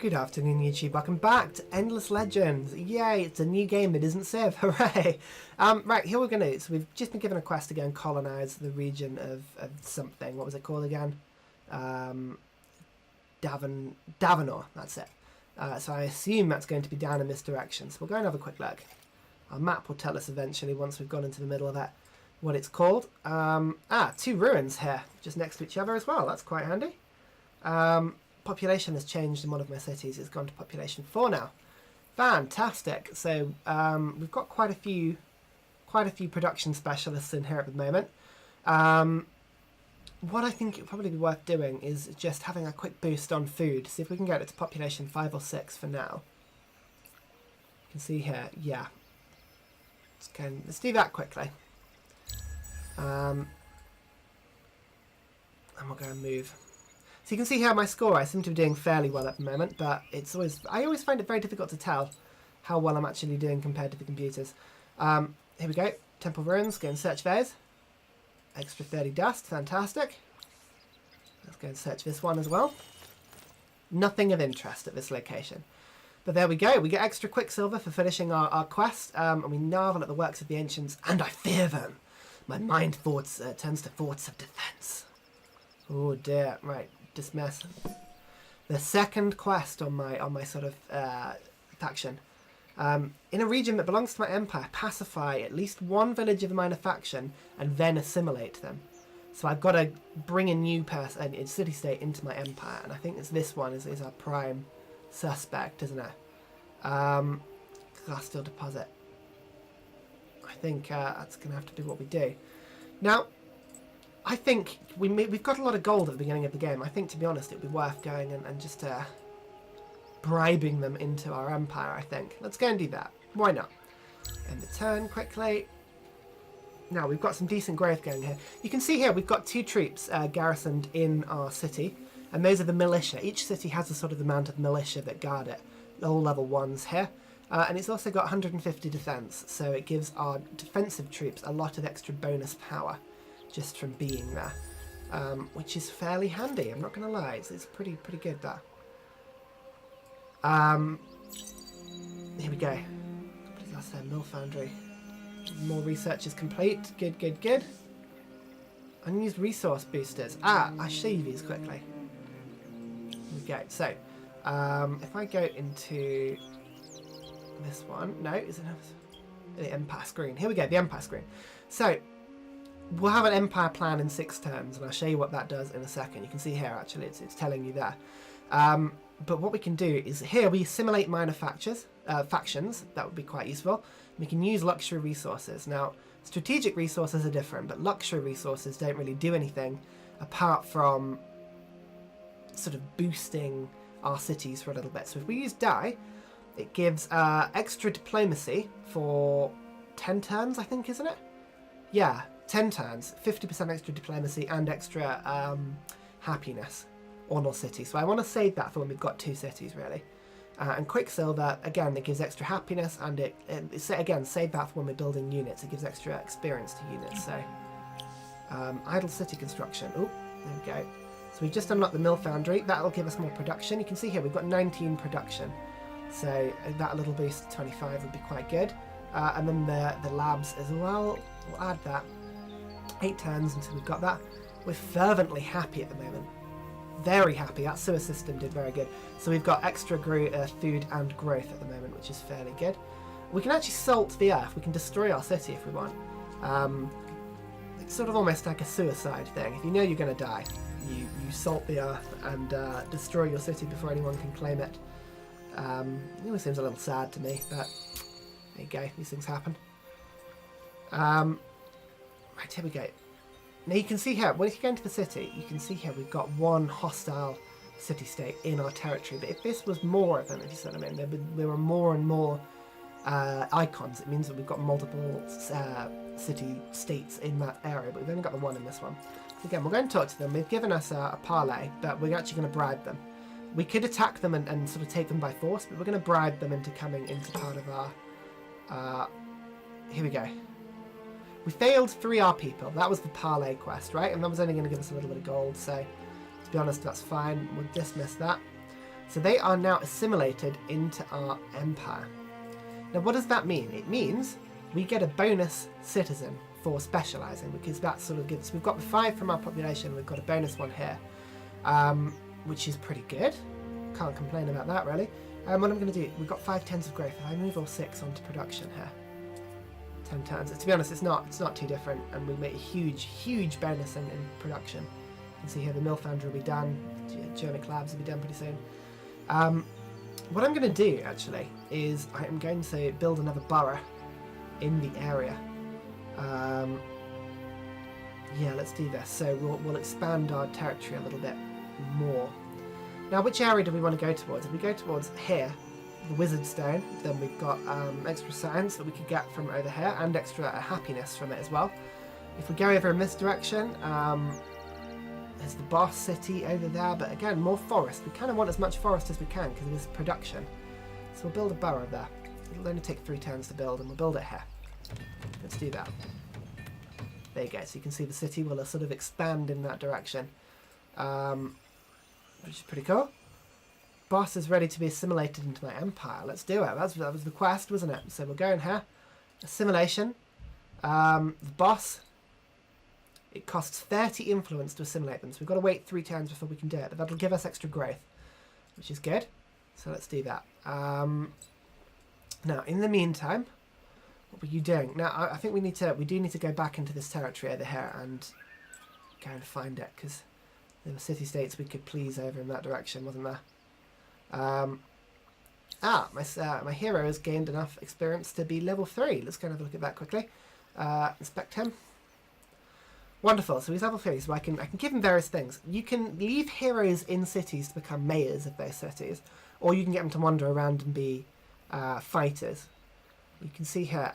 Good afternoon, YouTube. Welcome back to Endless Legends. Yay, it's a new game that isn't Civ. Hooray! Right, here we're going to... So we've just been given a quest to go and colonise the region of something. What was it called again? Davenor, that's it. So I assume that's going to be down in this direction. So we'll go and have a quick look. Our map will tell us eventually, once we've gone into the middle of it, what it's called. Two ruins here, just next to each other as well. That's quite handy. Population has changed in one of my cities. It's gone to population 4 now. Fantastic. So we've got quite a few production specialists in here at the moment. What I think it would probably be worth doing is just having a quick boost on food. See if we can get it to population 5 or 6 for now. You can see here, yeah. Let's do that quickly. And we'll go and move. So you can see here my score. I seem to be doing fairly well at the moment, but I always find it very difficult to tell how well I'm actually doing compared to the computers. Here we go. Temple ruins. Go and search those. Extra 30 dust. Fantastic. Let's go and search this one as well. Nothing of interest at this location. But there we go. We get extra quicksilver for finishing our quest, and we marvel at the works of the ancients, and I fear them. My mind turns to thoughts of defense. Oh dear. Right. Dismiss. The second quest on my sort of faction. In a region that belongs to my empire, pacify at least one village of the minor faction and then assimilate them. So I've got to bring a new city-state into my empire, and I think it's this one is our prime suspect, isn't it? Glass steel deposit. I think that's going to have to be what we do. Now, I think we've got a lot of gold at the beginning of the game. I think, to be honest, it would be worth going and just bribing them into our empire, I think. Let's go and do that. Why not? End the turn quickly. Now, we've got some decent growth going here. You can see here we've got 2 troops garrisoned in our city, and those are the militia. Each city has a sort of amount of militia that guard it. All level 1s here. And it's also got 150 defense, so it gives our defensive troops a lot of extra bonus power just from being there, which is fairly handy. I'm not going to lie, it's pretty good there. Here we go. What is that say? Mill foundry. More research is complete. Good. Unused resource boosters. I'll show you these quickly. Here we go. So, if I go into this one, no, is it the empire screen? Here we go, the empire screen. So, we'll have an empire plan in 6 turns, and I'll show you what that does in a second. You can see here, actually, it's telling you there. But what we can do is here we simulate minor factions. That would be quite useful. We can use luxury resources. Now, strategic resources are different, but luxury resources don't really do anything apart from sort of boosting our cities for a little bit. So if we use die, it gives extra diplomacy for 10 turns, I think, isn't it? Yeah, 10 turns, 50% extra diplomacy and extra happiness on our city. So I want to save that for when we've got 2 cities, really. And quicksilver, again, it gives extra happiness, and again, save that for when we're building units. It gives extra experience to units. So idle city construction. Oh, there we go. So we've just unlocked the mill foundry. That'll give us more production. You can see here we've got 19 production. So that little boost to 25 would be quite good. And then the labs as well. We'll add that. 8 turns until we've got that. We're fervently happy at the moment. Very happy. That sewer system did very good. So we've got extra food and growth at the moment, which is fairly good. We can actually salt the earth. We can destroy our city if we want. It's sort of almost like a suicide thing. If you know you're going to die, you salt the earth and destroy your city before anyone can claim it. It always seems a little sad to me, but there you go. These things happen. Right, here we go. Now you can see here, when you go into the city, you can see here we've got 1 hostile city-state in our territory. But if this was more of them, if you see what I mean, there were more and more icons. It means that we've got multiple city-states in that area, but we've only got the 1 in this one. So again, we're going to talk to them. They've given us a parlay, but we're actually going to bribe them. We could attack them and sort of take them by force, but we're going to bribe them into coming into part of our... here we go. We failed 3R people. That was the parlay quest, right? And that was only going to give us a little bit of gold, so to be honest, that's fine. We'll dismiss that. So they are now assimilated into our empire. Now what does that mean? It means we get a bonus citizen for specialising, because that sort of gives... We've got 5 from our population, we've got a bonus one here, which is pretty good. Can't complain about that, really. What I'm going to do, we've got 5 turns of growth. If I move all 6 onto production here, 10 turns. To be honest, it's not too different, and we make a huge bonus in production. You can see here the mill foundry will be done, genomic labs will be done pretty soon. What I'm going to do, actually, is I am going to build another borough in the area. Yeah, let's do this. So we'll expand our territory a little bit more. Now, which area do we want to go towards? If we go towards here, the Wizard Stone, then we've got extra science that we could get from over here, and extra happiness from it as well. If we go over in this direction, there's the boss city over there, but again, more forest. We kind of want as much forest as we can because of this production. So we'll build a borough there. It'll only take 3 turns to build, and we'll build it here. Let's do that. There you go. So you can see the city will sort of expand in that direction, which is pretty cool. Boss is ready to be assimilated into my empire. Let's do it. That was the quest, wasn't it? So we'll go in here. Assimilation. The boss, it costs 30 influence to assimilate them. So we've got to wait 3 turns before we can do it. But that'll give us extra growth, which is good. So let's do that. Now, in the meantime, what were you doing? Now, I think we do need to go back into this territory over here and go and find it, because there were city-states we could please over in that direction, wasn't there? My hero has gained enough experience to be level 3. Let's go and have a look at that quickly. Inspect him. Wonderful. So he's level 3, so I can give him various things. You can leave heroes in cities to become mayors of those cities, or you can get them to wander around and be fighters. You can see here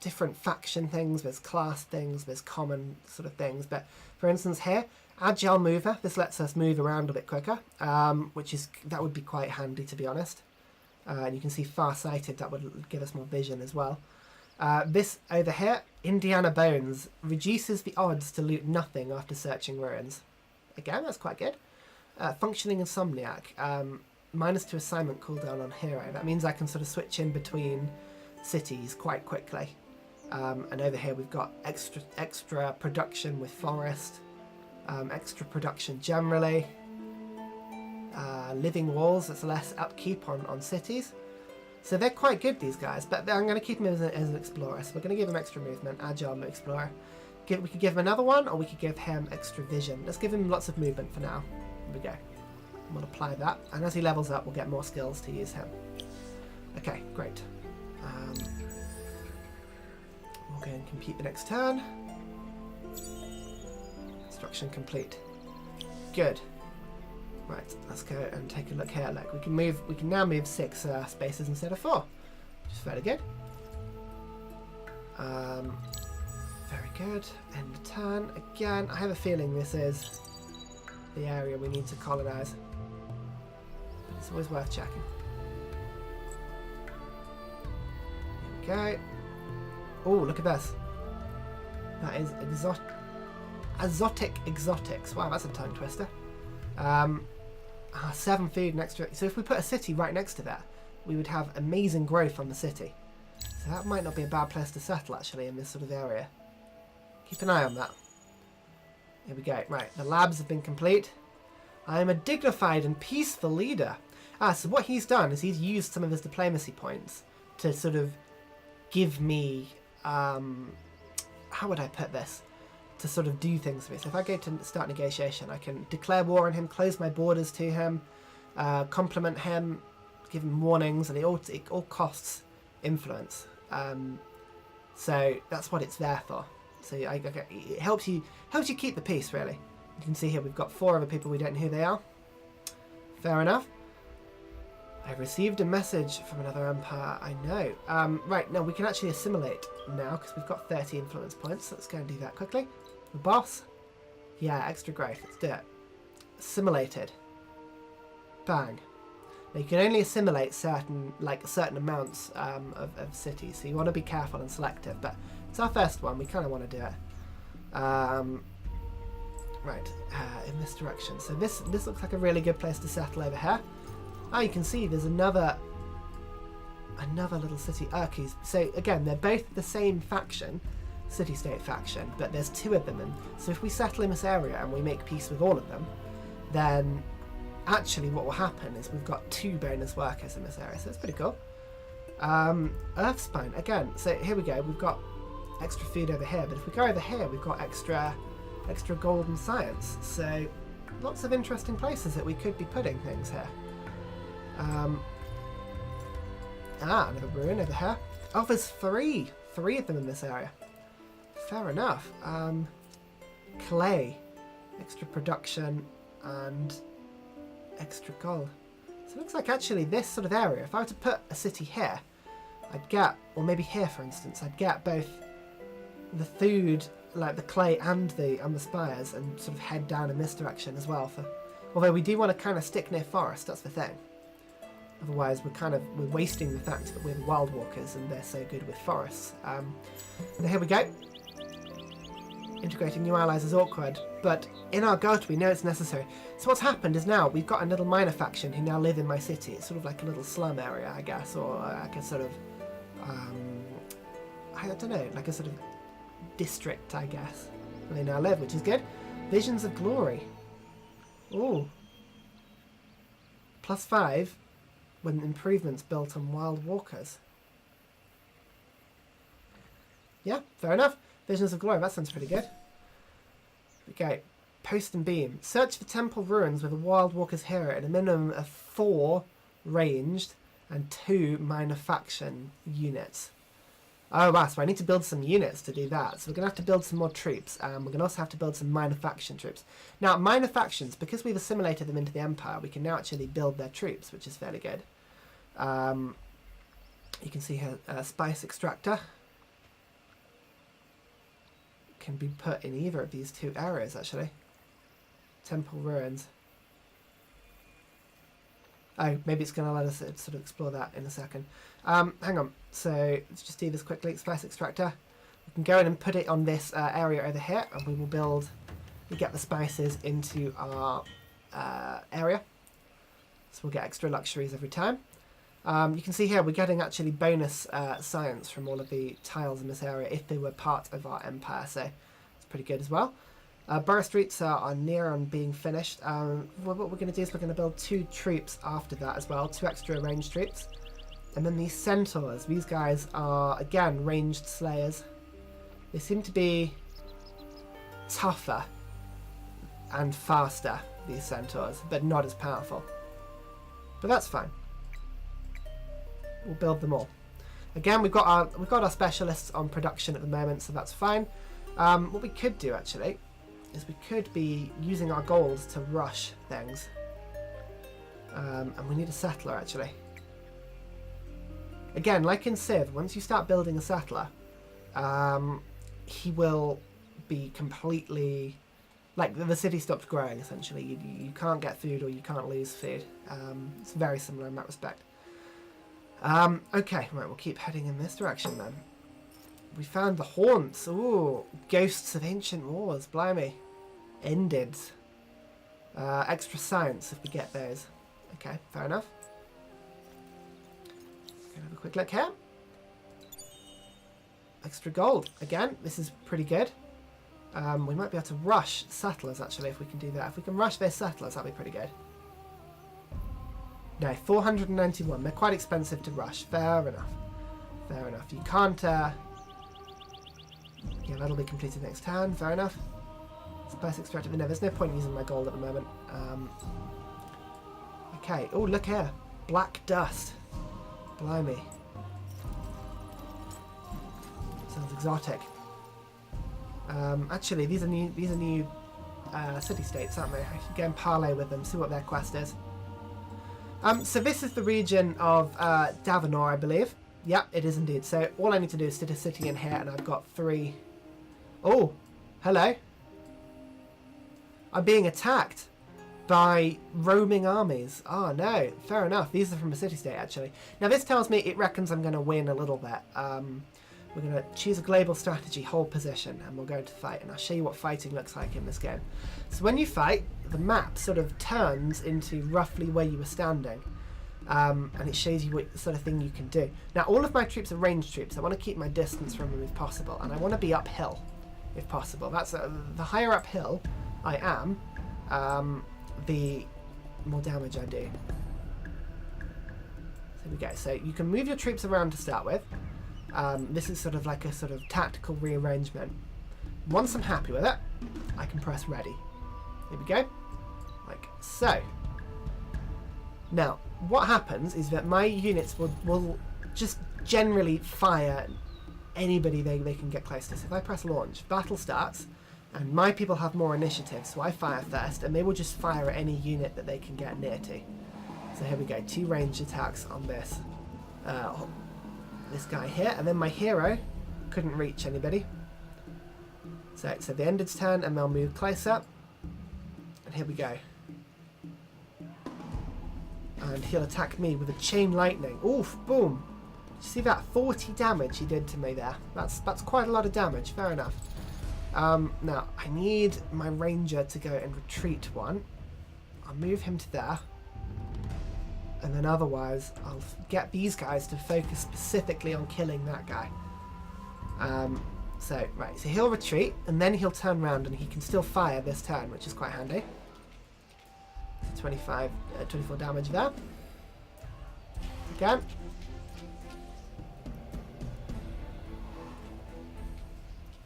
different faction things, there's class things, there's common sort of things. But for instance here, Agile Mover, this lets us move around a bit quicker, that would be quite handy, to be honest. And you can see Farsighted, that would give us more vision as well. This over here, Indiana Bones, reduces the odds to loot nothing after searching ruins. Again, that's quite good. Functioning Insomniac, -2 assignment cooldown on hero. That means I can sort of switch in between cities quite quickly. And over here we've got extra production with forest, extra production generally, living walls, that's less upkeep on cities. So they're quite good, these guys, but I'm going to keep him as an explorer. So we're going to give him extra movement, agile explorer. We could give him another one, or we could give him extra vision. Let's give him lots of movement for now. Here we go. We'll apply that, and as he levels up, we'll get more skills to use him. Okay, great. We'll go and compute the next turn. Construction complete. Good. Right, let's go and take a look here. Like we can now move 6 spaces instead of 4, which is very good. Very good. End the turn again. I have a feeling this is the area we need to colonize. It's always worth checking. Here we go. Oh, look at this. That is Azotic Exotics. Wow, that's a tongue twister. 7 food and extra. So if we put a city right next to that, we would have amazing growth on the city. So that might not be a bad place to settle, actually, in this sort of area. Keep an eye on that. Here we go. Right, the labs have been complete. I am a dignified and peaceful leader. So what he's done is he's used some of his diplomacy points to sort of give me, how would I put this? To sort of do things for me. So if I go to start negotiation, I can declare war on him, close my borders to him, compliment him, give him warnings, and it all costs influence. So that's what it's there for. So it helps you keep the peace, really. You can see here we've got 4 other people, we don't know who they are. Fair enough. I've received a message from another empire, I know. Right, now we can actually assimilate now because we've got 30 influence points. So let's go and do that quickly. The boss. Yeah, extra growth. Let's do it. Assimilated. Bang. Now you can only assimilate certain amounts of cities, so you want to be careful and selective. But it's our first one. We kind of want to do it. Right, in this direction. So this looks like a really good place to settle over here. Ah, you can see there's another little city, Urkis. So again, they're both the same faction, city-state faction, but there's two of them. And so if we settle in this area and we make peace with all of them, then actually what will happen is we've got 2 bonus workers in this area. So that's pretty cool. Earthspine, again. So here we go. We've got extra food over here, but if we go over here, we've got extra gold and science. So lots of interesting places that we could be putting things here. Another ruin over here. Oh, there's 3 of them in this area. Fair enough. Clay, extra production and extra gold. So it looks like actually this sort of area, if I were to put a city here, I'd get, or maybe here for instance, I'd get both the food, like the clay and the spires, and sort of head down in this direction as well. Although we do want to kind of stick near forest, that's the thing. Otherwise we're wasting the fact that we're the wild walkers and they're so good with forests. And here we go. Integrating new allies is awkward, but in our guild we know it's necessary. So what's happened is now we've got a little minor faction who now live in my city. It's sort of like a little slum area, I guess, or like a sort of, I don't know, like a sort of district, I guess, where they now live, which is good. Visions of Glory. Ooh. +5 when improvements built on wild walkers. Yeah, fair enough. Visions of Glory, that sounds pretty good. Okay, Post and Beam. Search for temple ruins with a wild walker's hero at a minimum of 4 ranged and 2 minor faction units. Oh wow, so I need to build some units to do that. So we're going to have to build some more troops, and we're going to also have to build some minor faction troops. Now, minor factions, because we've assimilated them into the Empire, we can now actually build their troops, which is fairly good. You can see here, Spice Extractor can be put in either of these 2 areas, actually. Temple Ruins. Oh, maybe it's going to let us sort of explore that in a second. Hang on. So let's just do this quickly. Spice Extractor. We can go in and put it on this area over here, and we will get the spices into our area. So we'll get extra luxuries every time. You can see here we're getting actually bonus science from all of the tiles in this area if they were part of our empire, so it's pretty good as well. Borough streets are near on being finished. What we're going to do is we're going to build 2 troops after that as well, 2 extra ranged troops. And then these centaurs, these guys are again ranged slayers. They seem to be tougher and faster, these centaurs, but not as powerful. But that's fine. We'll build them all. Again, we've got our specialists on production at the moment, so that's fine. What we could do actually is we could be using our gold to rush things, and we need a settler actually. Again, like in Civ, once you start building a settler, he will be completely, like the city stops growing essentially. You can't get food or you can't lose food. It's very similar in that respect. Okay, right, we'll keep heading in this direction then. We found the haunts. Ooh, ghosts of ancient wars. Blimey. Ended. Extra science if we get those. Okay, fair enough. Have a quick look here. Extra gold. Again, this is pretty good. We might be able to rush settlers actually if we can do that. If we can rush their settlers, that'd be pretty good. No, 491. They're quite expensive to rush. Fair enough. Fair enough. You can't... yeah, that'll be completed next turn. Fair enough. Spice extractor. No, there's no point using my gold at the moment. Okay. Oh, look here. Black dust. Blimey. Sounds exotic. Actually, these are new city-states, aren't they? I should go and parlay with them, see what their quest is. So this is the region of Davenor, I believe. Yeah, it is indeed. So all I need to do is sit a city in here, and I've got 3. Oh, hello. I'm being attacked by roaming armies. Oh no, fair enough. These are from a city-state actually. Now this tells me it reckons I'm going to win a little bit. We're going to choose a global strategy, hold position, and we'll go into fight. And I'll show you what fighting looks like in this game. So when you fight, the map sort of turns into roughly where you were standing. And it shows you what sort of thing you can do. Now, all of my troops are ranged troops. I want to keep my distance from them if possible. And I want to be uphill, if possible. That's the higher uphill I am, the more damage I do. So here we go. So you can move your troops around to start with. This is sort of like a sort of tactical rearrangement. Once I'm happy with it, I can press ready. Here we go. Like so. Now, what happens is that my units will just generally fire anybody they can get close to. So if I press launch, battle starts, and my people have more initiative, so I fire first, and they will just fire at any unit that they can get near to. So here we go, 2 ranged attacks on this. This guy here, and then my hero couldn't reach anybody. So they end its turn and they'll move closer. And here we go. And he'll attack me with a chain lightning. Oof, boom. Did you see that? 40 damage he did to me there. That's quite a lot of damage, fair enough. Now, I need my ranger to go and retreat one. I'll move him to there. And then otherwise, I'll get these guys to focus specifically on killing that guy. So he'll retreat, and then he'll turn around, and he can still fire this turn, which is quite handy. 24 damage there. Again.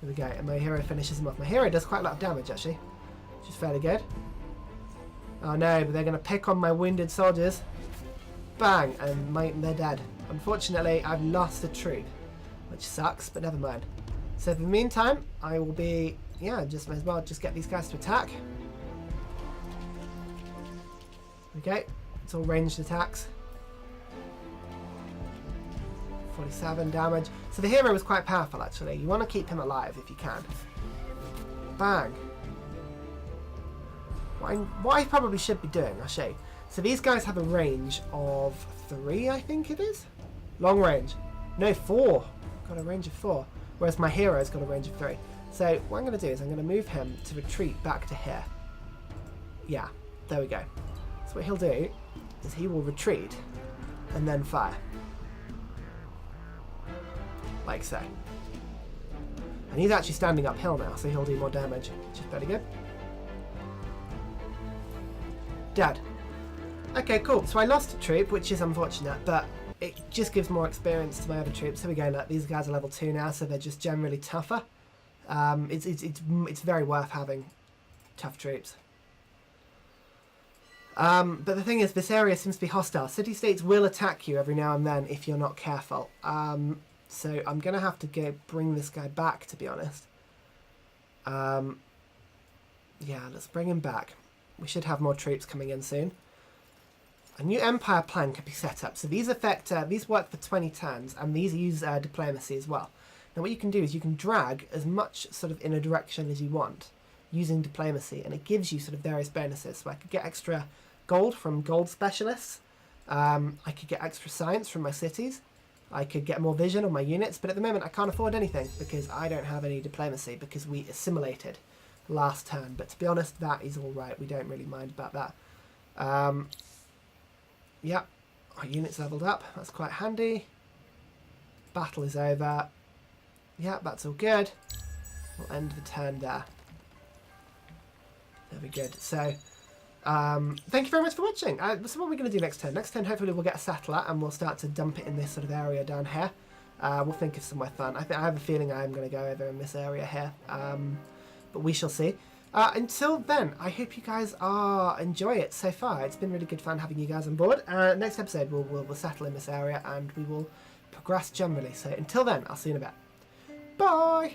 Here we go, and my hero finishes him off. My hero does quite a lot of damage, actually, which is fairly good. Oh no, but they're going to pick on my wounded soldiers. Bang, and they're dead. Unfortunately, I've lost a troop, which sucks, but never mind. So in the meantime, I will be, just may as well just get these guys to attack. Okay, it's all ranged attacks. 47 damage. So the hero is quite powerful, actually. You want to keep him alive if you can. Bang. What I probably should be doing, I'll show you. So these guys have a range of 3, I think it is? Long range. No, 4. Got a range of 4. Whereas my hero's got a range of 3. So what I'm going to do is I'm going to move him to retreat back to here. Yeah, there we go. So what he'll do is he will retreat and then fire. Like so. And he's actually standing uphill now, so he'll do more damage, which is pretty good. Dead. Okay, cool. So I lost a troop, which is unfortunate, but it just gives more experience to my other troops. Here we go. Look, these guys are level 2 now, so they're just generally tougher. It's very worth having tough troops. But the thing is, this area seems to be hostile. City-states will attack you every now and then if you're not careful. So I'm going to have to go bring this guy back, to be honest. Yeah, let's bring him back. We should have more troops coming in soon. A new empire plan can be set up. So these these work for 20 turns, and these use diplomacy as well. Now what you can do is you can drag as much sort of in a direction as you want using diplomacy, and it gives you sort of various bonuses. So I could get extra gold from gold specialists. I could get extra science from my cities. I could get more vision on my units, but at the moment I can't afford anything because I don't have any diplomacy because we assimilated last turn. But to be honest, that is all right. We don't really mind about that. Yeah, our unit's leveled up. That's quite handy. Battle is over. Yeah, that's all good. We'll end the turn there. There we go. So, thank you very much for watching. So what are we going to do next turn? Next turn, hopefully we'll get a settler and we'll start to dump it in this sort of area down here. We'll think of somewhere fun. I have a feeling I am going to go over in this area here. But we shall see. Until then, I hope you guys enjoy it so far. It's been really good fun having you guys on board. Next episode, we'll settle in this area and we will progress generally. So until then, I'll see you in a bit. Bye!